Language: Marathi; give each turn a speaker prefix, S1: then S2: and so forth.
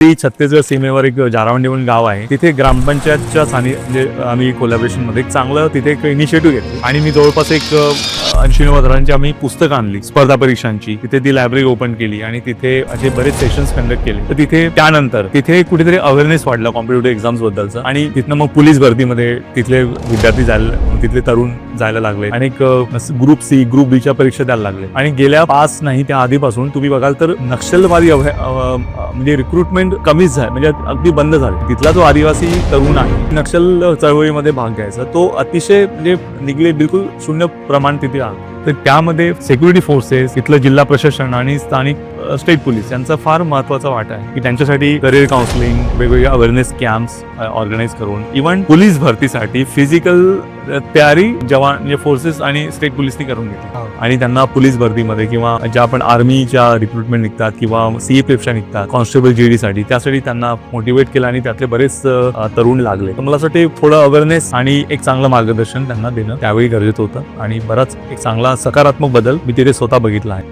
S1: छत्तीसगड सीमेवर एक जारावंडी म्हणून गाव आहे. तिथे ग्रामपंचायतच्या म्हणजे आम्ही कोलॅबोरेशन मध्ये चांगलं तिथे एक इनिशिएटिव्ह घेतलं आणि मी जवळपास एक 80-90 आम्ही पुस्तकं आणली स्पर्धा परीक्षांची. तिथे ती लायब्ररी ओपन केली आणि तिथे असे बरेच सेशन्स कंडक्ट केले. तर तिथे त्यानंतर तिथे कुठेतरी अवेअरनेस वाढला कॉम्पिटेटिव्ह एक्झाम्स बद्दलचा आणि तिथनं मग पोलीस भरतीमध्ये तिथले विद्यार्थी तिथले तरुण जायला लागले आणि ग्रुप सी ग्रुप बी च्या परीक्षा द्यायला लागले. आणि गेल्या 5 नाही त्या आधीपासून तुम्ही बघाल तर नक्षलवादी म्हणजे रिक्रुटमेंट कमीच झाली, म्हणजे अगदी बंद झाली. तिथला जो आदिवासी तरुण आहे नक्षल चळवळीमध्ये भाग घ्यायचा तो अतिशय म्हणजे निघले बिलकुल 0 प्रमाण तिथे आलं. तर त्यामध्ये सिक्युरिटी फोर्सेस, इथलं जिल्हा प्रशासन आणि स्थानिक स्टेट पोलीस यांचा फार महत्वाचा वाटा आहे की त्यांच्यासाठी करिअर काउन्सिलिंग, वेगवेगळ्या अवेअरनेस कॅम्प्स ऑर्गनाईज करून इव्हन पोलीस भरतीसाठी फिजिकल तयारी जवान म्हणजे फोर्सेस आणि स्टेट पोलीसनी करून घेतली आणि त्यांना पोलीस भरतीमध्ये किंवा ज्या आपण आर्मीच्या रिक्रुटमेंट निघतात किंवा सीएपीएफच्या निघतात कॉन्स्टेबल जीडी साठी त्यासाठी त्यांना मोटिवेट केलं आणि त्यातले बरेच तरुण लागले. तर मला असं वाटतं थोडं अवेअरनेस आणि एक चांगलं मार्गदर्शन त्यांना देणं त्यावेळी गरजेचं होतं आणि बराच एक चांगला सकारात्मक बदल मी तिथे स्वतः बघितला आहे.